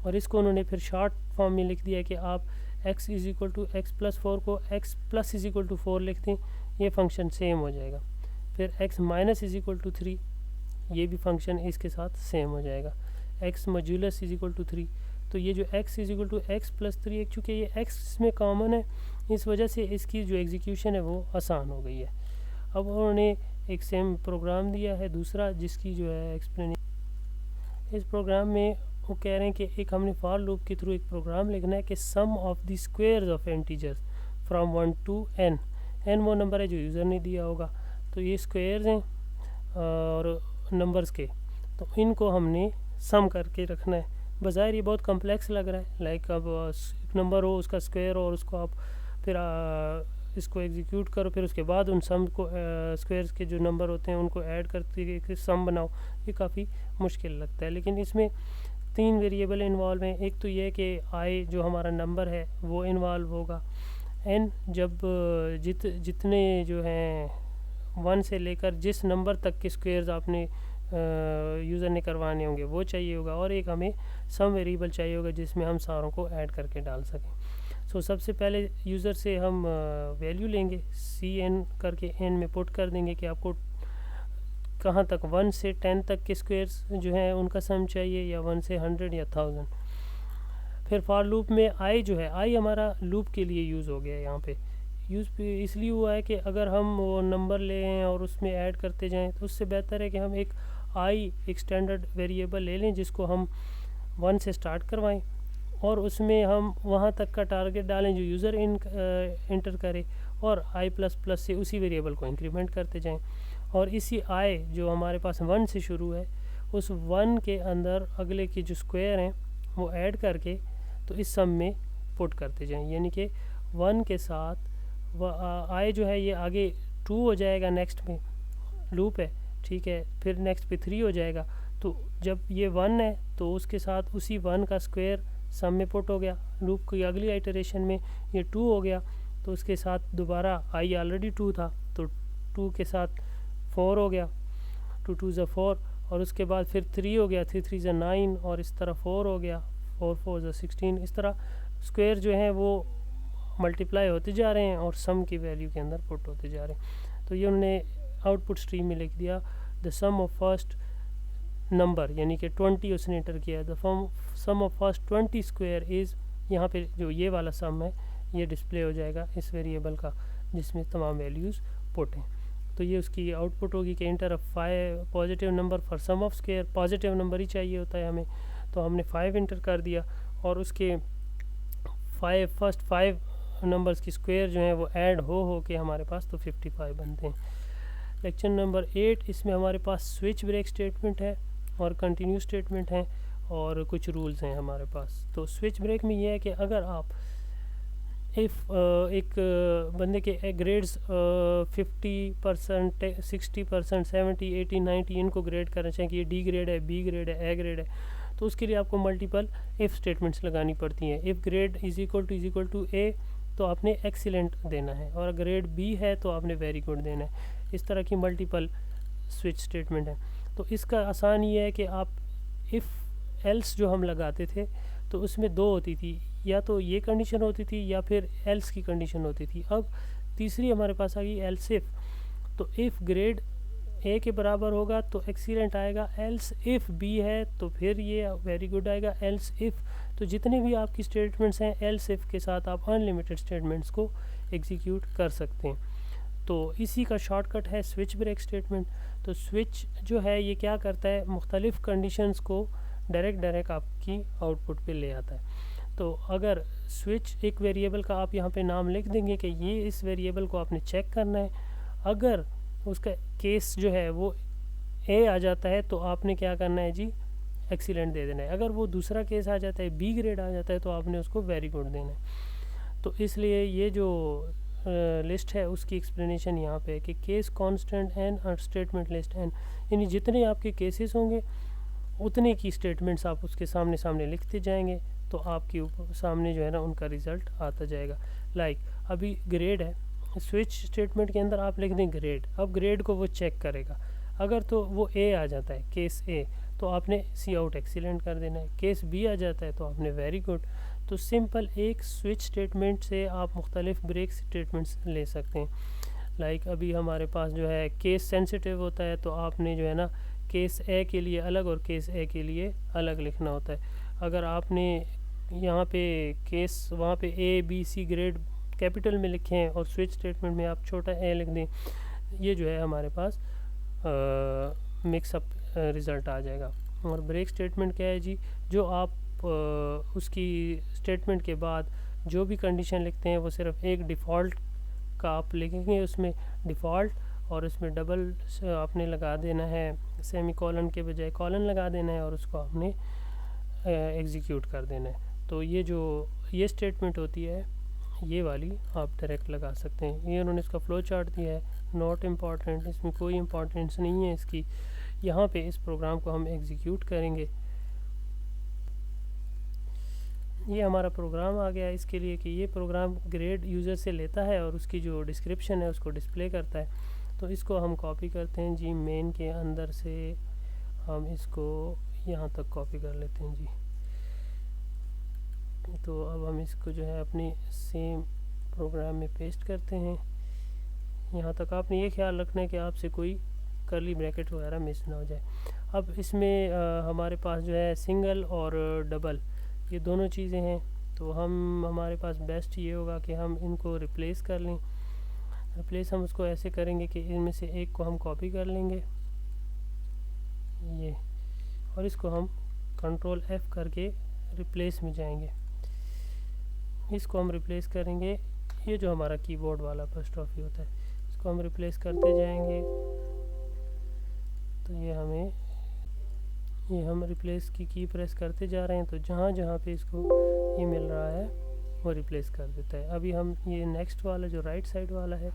और इसको उन्होंने फिर शॉर्ट फॉर्म में लिख दिया कि आप x = x +4 को x + 4 लिख दें, ये फंक्शन सेम हो जाएगा। फिर x - 3, ये भी फंक्शन इसके साथ सेम हो जाएगा। x मॉड्यूलस = 3, तो ये जो x x + 3 है, चूँकि ये x में कॉमन है इस वजह से इसकी जो एग्जीक्यूशन है वो आसान हो गई है। अब उन्होंने एक सेम प्रोग्राम दिया है दूसरा, जिसकी जो है एक्सप्लेनेशन इस प्रोग्राम में वो कह रहे हैं कि एक हमने फॉर लूप के थ्रू एक प्रोग्राम लिखना है कि sum of the squares of integers from 1 to n, n वो नंबर है जो यूज़र ने दिया होगा, तो ये स्क्वायर्स हैं और नंबर्स के, तो इनको हमने सम करके रखना है। बज़ाहिर ये बहुत कम्प्लेक्स लग रहा है, लाइक अब नंबर हो उसका स्क्वायर हो और उसको आप फिर इसको एग्जीक्यूट करो, फिर उसके बाद उन सम को स्क्वायर्स के जो नंबर होते हैं उनको ऐड करके सम बनाओ, ये काफ़ी मुश्किल लगता है। लेकिन इसमें 3 वेरिएबल इन्वॉल्व हैं। एक तो ये कि i जो हमारा नंबर है वो इन्वॉल्व होगा, n जब जितने जो हैं 1 से लेकर जिस नंबर तक के स्क्वायर्स आपने यूज़र ने करवाने होंगे वो चाहिए होगा, और एक हमें सम वेरिएबल चाहिए होगा जिसमें हम सारों को ऐड करके डाल सकें। सो सबसे पहले यूज़र से हम वैल्यू लेंगे, cn करके n में पुट कर देंगे कि आपको कहाँ तक 1 से 10 तक के स्क्वायर्स जो हैं उनका सम चाहिए, या 1 से 100 या 1000। फिर फॉर लूप में i जो है, i हमारा लूप के लिए यूज़ हो गया। यहाँ पे यूज़ इसलिए हुआ है कि अगर हम वो नंबर लें और उसमें ऐड करते जाएं तो उससे बेहतर है कि हम एक स्टैंडर्ड वेरिएबल ले लें जिसको हम 1 से स्टार्ट करवाएं और उसमें हम वहाँ तक का टारगेट डालें जो यूज़र इंटर करे, और i++ से उसी वेरिएबल को इंक्रीमेंट करते जाएं, और इसी i जो हमारे पास 1 से शुरू है उस 1 के अंदर अगले के जो स्क्वायर हैं वो ऐड करके तो इस सम में पुट करते जाएं, यानी कि 1 के साथ i जो है ये आगे 2 हो जाएगा, नेक्स्ट में लूप है, ठीक है, फिर नेक्स्ट पे 3 हो जाएगा। तो जब ये 1 है तो उसके साथ उसी 1 का स्क्वायर सम में पुट हो गया, लूप की अगली आइटरेशन में ये 2 हो गया, तो उसके साथ दोबारा i ऑलरेडी 2 था तो 2 के साथ 4 हो गया, 2 2 ज़ा 4, और उसके बाद फिर 3 हो गया, 3 3 ज़ा 9, और इस तरह 4 हो गया, 4 4 ज़ा 16। इस तरह स्क्वायर जो हैं वो मल्टीप्लाई होते जा रहे हैं और सम की वैल्यू के अंदर पुट होते जा रहे हैं। तो ये उन्होंने आउटपुट स्ट्रीम में लिख दिया the sum of first number, यानी कि 20 उसने इंटर किया, the sum of first 20 square is, यहाँ पे जो ये वाला सम है ये डिस्प्ले हो जाएगा इस वेरिएबल का जिसमें तमाम वैल्यूज़ पुट हैं। तो ये उसकी आउटपुट होगी कि enter a 5 positive number for sum of square, positive number ही चाहिए होता है हमें, तो हमने 5 इंटर कर दिया, और उसके फर्स्ट 5 नंबर्स की स्क्वायर जो हैं वो ऐड हो के हमारे पास तो 55 बनते हैं। लेक्चर नंबर 8, इसमें हमारे पास स्विच ब्रेक स्टेटमेंट है और कंटिन्यू स्टेटमेंट हैं और कुछ रूल्स हैं हमारे पास। तो स्विच ब्रेक में ये है कि अगर आप एक बंदे के ग्रेड्स 50%, 60%, 70, 80, 90 इनको ग्रेड करना चाहिए कि ये डी ग्रेड है, बी ग्रेड है, ए ग्रेड है, तो उसके लिए आपको मल्टीपल इफ़ स्टेटमेंट्स लगानी पड़ती हैं। If grade is equal to A तो आपने एक्सीलेंट देना है, और ग्रेड बी है तो आपने वेरी गुड देना है। इस तरह की मल्टीपल स्विच स्टेटमेंट है। तो इसका आसान ये है कि आप इफ़ एल्स जो हम लगाते थे तो उसमें 2 होती थी, या तो ये कंडीशन होती थी या फिर एल्स की कंडीशन होती थी। अब तीसरी हमारे पास आ गई एल्स इफ़। तो इफ़ ग्रेड ए के बराबर होगा तो एक्सीलेंट आएगा, एल्स इफ़ बी है तो फिर ये वेरी गुड आएगा, एल्स इफ़। तो जितने भी आपकी स्टेटमेंट्स हैं एल्स इफ़ के साथ आप अनलिमिटेड स्टेटमेंट्स को एग्जीक्यूट कर सकते हैं। तो इसी का शॉर्टकट है स्विच ब्रेक स्टेटमेंट। तो स्विच जो है ये क्या करता है, मुख्तलिफ़ कंडीशंस को डायरेक्ट आपकी आउटपुट पे ले आता है। तो अगर स्विच एक वेरिएबल का आप यहाँ पे नाम लिख देंगे कि ये इस वेरिएबल को आपने चेक करना है, अगर उसका केस जो है वो ए आ जाता है तो आपने क्या करना है जी, एक्सीलेंट दे देना है। अगर वो दूसरा केस आ जाता है, बी ग्रेड आ जाता है, तो आपने उसको वेरी गुड देना है। तो इसलिए ये जो लिस्ट है उसकी एक्सप्लेनेशन यहाँ पे है कि केस कांस्टेंट एन और स्टेटमेंट लिस्ट एन, यानी जितने आपके केसेस होंगे उतने की स्टेटमेंट्स आप उसके सामने लिखते जाएंगे तो आपके ऊपर सामने जो है ना उनका रिज़ल्ट आता जाएगा। लाइक अभी ग्रेड है, स्विच स्टेटमेंट के अंदर आप लिख दें ग्रेड, अब ग्रेड को वो चेक करेगा, अगर तो वो ए आ जाता है केस ए तो आपने सी आउट एक्सीलेंट कर देना है, केस बी आ जाता है तो आपने वेरी गुड। तो सिंपल एक स्विच स्टेटमेंट से आप मुख्तलिफ ब्रेक स्टेटमेंट्स ले सकते हैं। लाइक अभी हमारे पास जो है केस सेंसिटिव होता है तो आपने जो है ना केस ए के लिए अलग और केस ए के लिए अलग लिखना होता है। अगर आपने यहाँ पे केस वहाँ पे A B C grade capital में लिखे हैं और स्विच स्टेटमेंट में आप छोटा ए लिख दें, ये जो है हमारे पास मिक्सअप रिज़ल्ट आ जाएगा। और ब्रेक स्टेटमेंट क्या है जी, जो आप उसकी स्टेटमेंट के बाद जो भी कंडीशन लिखते हैं वो सिर्फ एक डिफ़ॉल्ट का आप लिखेंगे, उसमें डिफ़ॉल्ट और उसमें डबल आपने लगा देना है, सेमी कॉलन के बजाय कॉलन लगा देना है और उसको आपने एग्जीक्यूट कर देना है। तो ये स्टेटमेंट होती है ये वाली आप डायरेक्ट लगा सकते हैं। ये उन्होंने इसका फ़्लो चार्ट दिया है, नॉट इम्पॉर्टेंट, इसमें कोई इम्पॉर्टेंस नहीं है इसकी। यहाँ पे इस प्रोग्राम को हम एग्जीक्यूट करेंगे, ये हमारा प्रोग्राम आ गया इसके लिए कि ये प्रोग्राम ग्रेड यूज़र से लेता है और उसकी जो डिस्क्रिप्शन है उसको डिस्प्ले करता है। तो इसको हम कॉपी करते हैं जी, मेन के अंदर से हम इसको यहाँ तक कॉपी कर लेते हैं जी। तो अब हम इसको जो है अपने सेम प्रोग्राम में पेस्ट करते हैं। यहाँ तक आपने ये ख्याल रखना है कि आपसे कोई कर्ली ब्रैकेट वगैरह मिस ना हो जाए। अब इसमें हमारे पास जो है सिंगल और डबल ये दोनों चीज़ें हैं, तो हमारे पास बेस्ट ये होगा कि हम इनको रिप्लेस कर लें। रिप्लेस हम उसको ऐसे करेंगे कि इनमें से एक को हम कॉपी कर लेंगे ये, और इसको हम कंट्रोल F करके रिप्लेस में जाएंगे इसको हम रिप्लेस करेंगे, ये जो हमारा कीबोर्ड वाला apostrophe होता है इसको हम रिप्लेस करते जाएंगे। तो ये हम रिप्लेस की प्रेस करते जा रहे हैं, तो जहाँ जहाँ पे इसको ये मिल रहा है वो रिप्लेस कर देता है। अभी हम ये नेक्स्ट वाला जो राइट साइड वाला है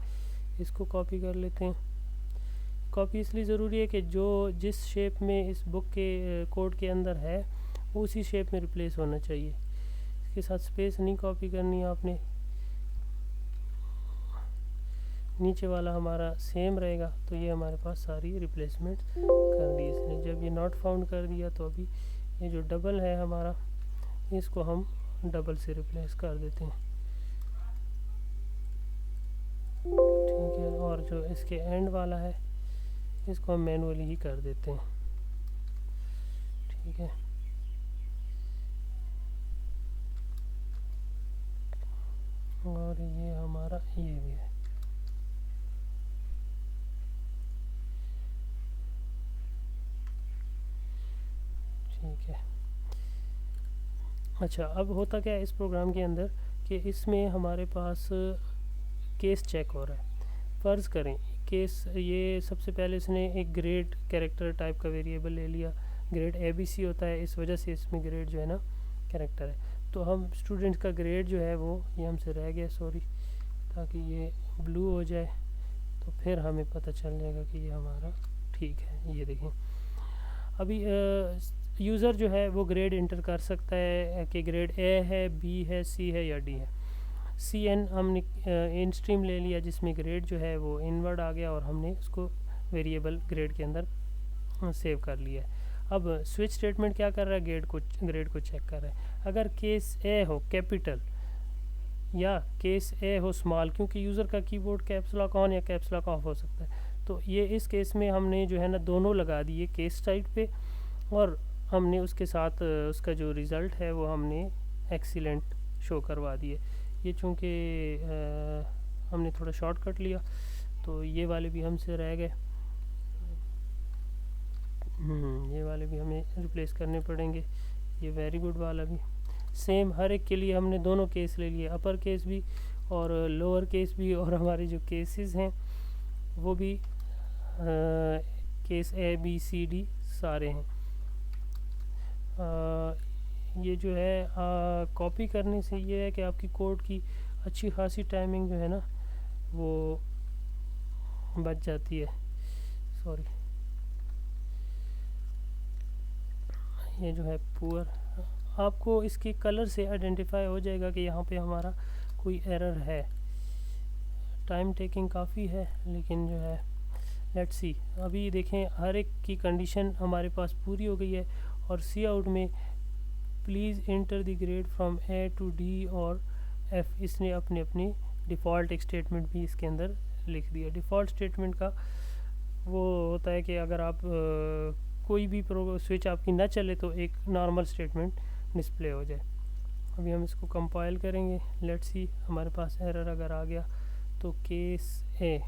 इसको कॉपी कर लेते हैं। कॉपी इसलिए ज़रूरी है कि जो जिस शेप में इस बुक के कोड के अंदर है उसी शेप में रिप्लेस होना चाहिए। इसके साथ स्पेस नहीं कॉपी करनी है आपने, नीचे वाला हमारा सेम रहेगा। तो ये हमारे पास सारी रिप्लेसमेंट कर दी इसने। जब ये नॉट फाउंड कर दिया तो अभी ये जो डबल है हमारा इसको हम डबल से रिप्लेस कर देते हैं, ठीक है। और जो इसके एंड वाला है इसको हम मैनुअली ही कर देते हैं, ठीक है। और ये हमारा ये भी है, ठीक है। अच्छा, अब होता क्या है इस प्रोग्राम के अंदर कि इसमें हमारे पास केस चेक हो रहा है। फ़र्ज़ करें केस, ये सबसे पहले इसने एक ग्रेड कैरेक्टर टाइप का वेरिएबल ले लिया। ग्रेड ABC होता है, इस वजह से इसमें ग्रेड जो है ना कैरेक्टर है। तो हम स्टूडेंट का ग्रेड जो है वो ये हमसे रह गया, सॉरी, ताकि ये ब्लू हो जाए तो फिर हमें पता चल जाएगा कि ये हमारा ठीक है। ये देखें, अभी यूज़र जो है वो ग्रेड इंटर कर सकता है कि ग्रेड A है, B है, C है या D है। CN हमने इन स्ट्रीम ले लिया जिसमें ग्रेड जो है वो इनवर्ड आ गया और हमने उसको वेरिएबल ग्रेड के अंदर सेव कर लिया है। अब स्विच स्टेटमेंट क्या कर रहा है, ग्रेड को चेक कर रहा है। अगर केस A हो कैपिटल या केस A हो स्मॉल, क्योंकि यूज़र का कीबोर्ड कैप्स लॉक ऑन या कैप्स लॉक ऑफ हो सकता है, तो ये इस केस में हमने जो है ना दोनों लगा दिए केस साइड पे, और हमने उसके साथ उसका जो रिज़ल्ट है वो हमने एक्सीलेंट शो करवा दिए। ये चूँकि हमने थोड़ा शॉर्टकट लिया तो ये वाले भी हमसे रह गए, ये वाले भी हमें रिप्लेस करने पड़ेंगे। ये वेरी गुड वाला भी सेम, हर एक के लिए हमने दोनों केस ले लिए, अपर केस भी और लोअर केस भी, और हमारे जो केसेस हैं वो भी case A B C D सारे हैं। ये जो है कॉपी करने से ये है कि आपकी कोड की अच्छी खासी टाइमिंग जो है ना वो बच जाती है, सॉरी। ये जो है पुअर, आपको इसके कलर से आइडेंटिफाई हो जाएगा कि यहाँ पे हमारा कोई एरर है। टाइम टेकिंग काफ़ी है लेकिन जो है लेट्स सी। अभी देखें हर एक की कंडीशन हमारे पास पूरी हो गई है, और सी आउट में please enter the grade from A to D और F, इसने अपनी डिफ़ॉल्ट एक स्टेटमेंट भी इसके अंदर लिख दिया। डिफ़ॉल्ट स्टेटमेंट का वो होता है कि अगर आप कोई भी स्विच आपकी ना चले तो एक नॉर्मल स्टेटमेंट डिस्प्ले हो जाए। अभी हम इसको कंपाइल करेंगे, लेट्स सी हमारे पास एरर अगर आ गया तो केस A,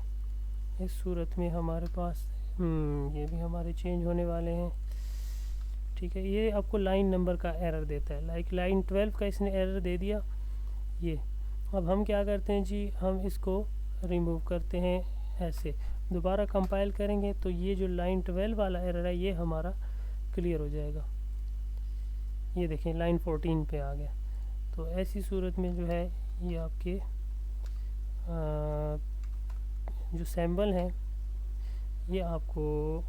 इस सूरत में हमारे पास ये भी हमारे चेंज होने वाले हैं, ठीक है। ये आपको लाइन नंबर का एरर देता है, लाइक लाइन 12 का इसने एरर दे दिया ये। अब हम क्या करते हैं जी, हम इसको रिमूव करते हैं ऐसे, दोबारा कंपाइल करेंगे तो ये जो लाइन 12 वाला एरर है ये हमारा क्लियर हो जाएगा। ये देखें लाइन 14 पे आ गया। तो ऐसी सूरत में जो है ये आपके जो सैम्बल हैं ये आपको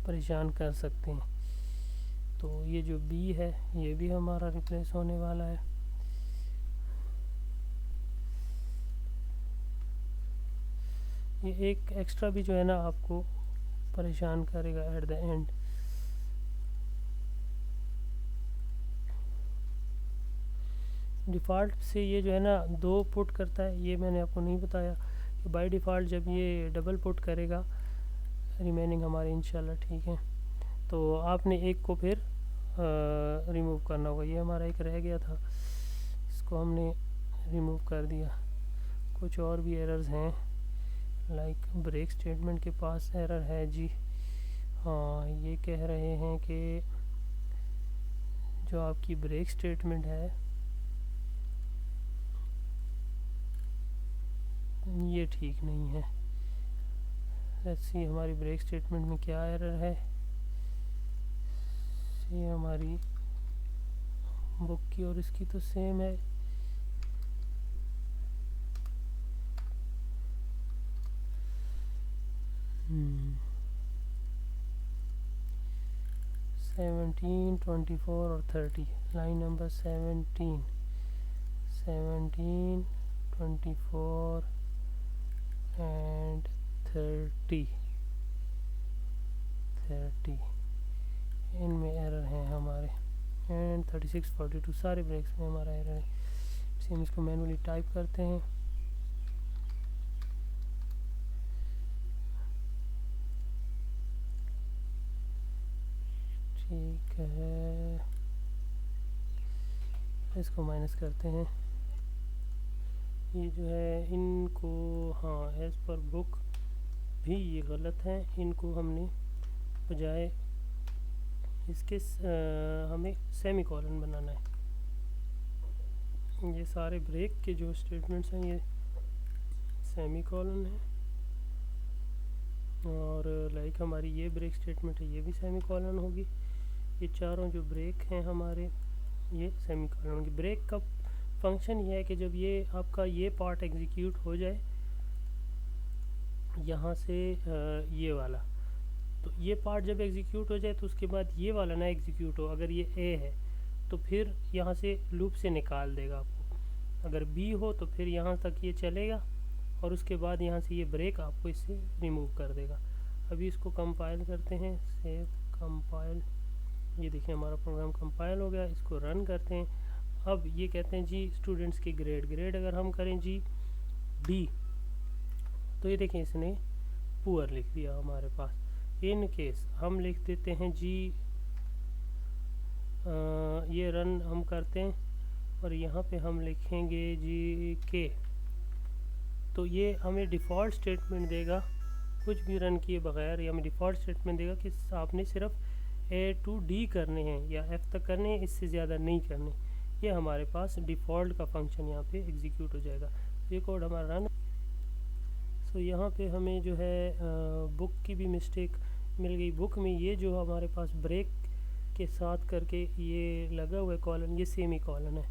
परेशान कर सकते हैं। तो ये जो B है ये भी हमारा रिप्लेस होने वाला है। ये एक एक्स्ट्रा भी जो है ना आपको परेशान करेगा एट द एंड। डिफ़ॉल्ट से ये जो है ना 2 पुट करता है, ये मैंने आपको नहीं बताया कि बाय डिफ़ॉल्ट जब ये डबल पुट करेगा रिमेनिंग हमारे इंशाल्लाह ठीक है। तो आपने एक को फिर रिमूव करना होगा। ये हमारा एक रह गया था, इसको हमने रिमूव कर दिया। कुछ और भी एरर्स हैं, लाइक ब्रेक स्टेटमेंट के पास एरर है जी। हाँ, ये कह रहे हैं कि जो आपकी ब्रेक स्टेटमेंट है ये ठीक नहीं है। लेट्स सी हमारी ब्रेक स्टेटमेंट में क्या एरर है। ये हमारी बुक की और इसकी तो सेम है। सेवनटीन, 24 और 30, लाइन नंबर 17, 24 एंड 30 इनमें एरर हैं हमारे, एंड 36, 42 सारे ब्रेक्स में हमारा एरर है। हम इसको मैनुअली टाइप करते हैं। ठीक है, इसको माइनस करते हैं। ये जो है इनको, हाँ एज पर बुक भी ये गलत है। इनको हमने बजाय इसके हमें सेमी कॉलन बनाना है। ये सारे ब्रेक के जो स्टेटमेंट्स हैं ये सेमी कॉलन है, और लाइक हमारी ये ब्रेक स्टेटमेंट है ये भी सेमी कॉलन होगी। ये चारों जो ब्रेक हैं हमारे ये सेमी कॉलन होंगे। ब्रेक का फंक्शन ये है कि जब ये आपका ये पार्ट एग्जीक्यूट हो जाए यहाँ से ये वाला, तो ये पार्ट जब एग्जीक्यूट हो जाए तो उसके बाद ये वाला ना एग्जीक्यूट हो। अगर ये ए है तो फिर यहाँ से लूप से निकाल देगा आपको, अगर बी हो तो फिर यहाँ तक ये चलेगा और उसके बाद यहाँ से ये ब्रेक आपको इससे रिमूव कर देगा। अभी इसको कंपाइल करते हैं, सेव कंपाइल। ये देखिए हमारा प्रोग्राम कंपाइल हो गया। इसको रन करते हैं। अब ये कहते हैं जी स्टूडेंट्स की ग्रेड अगर हम करें जी डी, तो ये देखें इसने पुअर लिख दिया हमारे पास। इन केस हम लिख देते हैं जी ये रन हम करते हैं और यहाँ पे हम लिखेंगे जी के, तो ये हमें डिफ़ॉल्ट स्टेटमेंट देगा कुछ भी रन किए बगैर। या हमें डिफ़ॉल्ट स्टेटमेंट देगा कि आपने सिर्फ ए टू डी करने हैं या एफ तक करने हैं, इससे ज़्यादा नहीं करने। ये हमारे पास डिफ़ॉल्ट का फंक्शन यहाँ पे एग्जीक्यूट हो जाएगा। ये कोड हमारा रन। सो यहाँ पे हमें जो है बुक की भी मिस्टेक मिल गई। बुक में ये जो हमारे पास ब्रेक के साथ करके ये लगा हुआ है कॉलन, ये सेमी कॉलन है,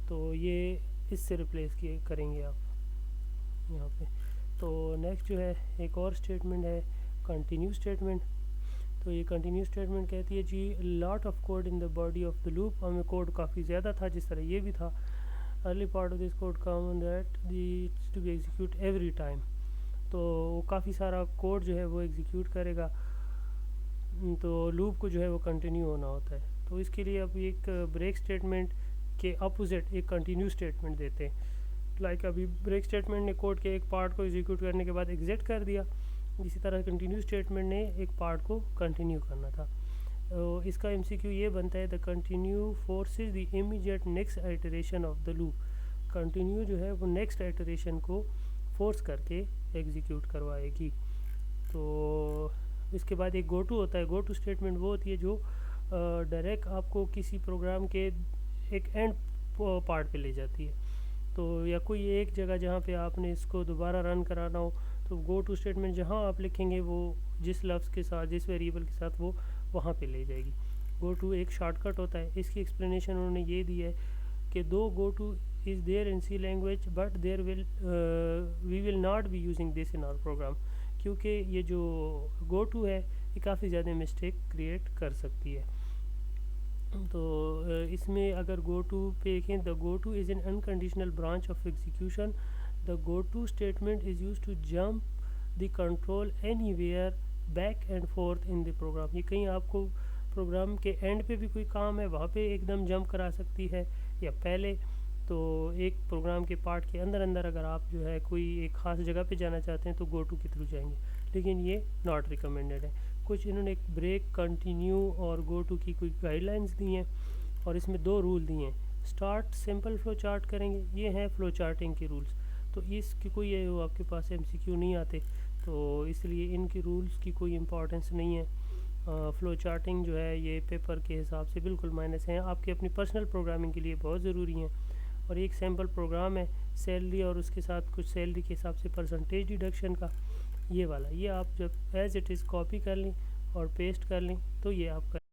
तो ये इससे रिप्लेस किए करेंगे आप यहाँ पे। तो नेक्स्ट जो है एक और स्टेटमेंट है कंटिन्यू स्टेटमेंट। तो ये कंटिन्यू स्टेटमेंट कहती है जी lot of code in the body of the loop. हमें कोड काफ़ी ज़्यादा था, जिस तरह ये भी था। Early part of this code come that the to be execute every time. तो वो काफ़ी सारा कोड जो है वो एग्जीक्यूट करेगा, तो लूप को जो है वो कंटिन्यू होना होता है। तो इसके लिए अब एक ब्रेक स्टेटमेंट के अपोजिट एक कंटिन्यू स्टेटमेंट देते हैं। लाइक अभी ब्रेक स्टेटमेंट ने कोड के एक पार्ट को एग्जीक्यूट करने के बाद एग्जिट कर दिया, इसी तरह कंटिन्यू स्टेटमेंट ने एक पार्ट को कंटिन्यू करना था। तो इसका एमसीक्यू ये बनता है the continue forces the immediate next iteration of the loop. Continue जो है वो नेक्स्ट आइटरेशन को फोर्स करके एग्जीक्यूट करवाएगी। तो इसके बाद एक गो टू होता है। गो टू स्टेटमेंट वो होती है जो डायरेक्ट आपको किसी प्रोग्राम के एक एंड पार्ट पे ले जाती है। तो या कोई एक जगह जहाँ पे आपने इसको दोबारा रन कराना हो, तो गो टू स्टेटमेंट जहाँ आप लिखेंगे वो जिस लफ्ज़ के साथ, जिस वेरिएबल के साथ, वो वहाँ पे ले जाएगी। गो टू एक शॉर्टकट होता है। इसकी एक्सप्लेनेशन उन्होंने ये दी है कि दो go to is there in C language but there we will not be using this in our program, क्योंकि ये जो गो टू है ये काफ़ी ज़्यादा मिस्टेक क्रिएट कर सकती है। तो इसमें अगर गो टू पे देखें, the go to is an unconditional branch of execution. The go to statement is use to jump the control anywhere back and forth in the program. ये कहीं आपको प्रोग्राम के एंड पे भी कोई काम है वहाँ पे एकदम जंप करा सकती है, या पहले तो एक प्रोग्राम के पार्ट के अंदर अंदर अगर आप जो है कोई एक ख़ास जगह पे जाना चाहते हैं तो गो टू के थ्रू जाएंगे, लेकिन ये नॉट रिकमेंडेड है। कुछ इन्होंने एक ब्रेक, कंटिन्यू और गो टू की कोई गाइडलाइंस दी हैं और इसमें दो रूल दिए हैं। स्टार्ट सिंपल फ्लो चार्ट करेंगे, ये हैं फ्लो चार्टिंग के रूल्स। तो इसकी कोई ये वो आपके पास एमसीक्यू नहीं आते, तो इसलिए इनके रूल्स की कोई इम्पोर्टेंस नहीं है। फ़्लो चार्टिंग जो है ये पेपर के हिसाब से बिल्कुल माइनस हैं, आपकी अपनी पर्सनल प्रोग्रामिंग के लिए बहुत ज़रूरी हैं। और एक सैम्पल प्रोग्राम है सैलरी और उसके साथ कुछ सैलरी के हिसाब से परसेंटेज डिडक्शन का, ये वाला। ये आप जब एज इट इज़ कॉपी कर लें और पेस्ट कर लें तो ये आपका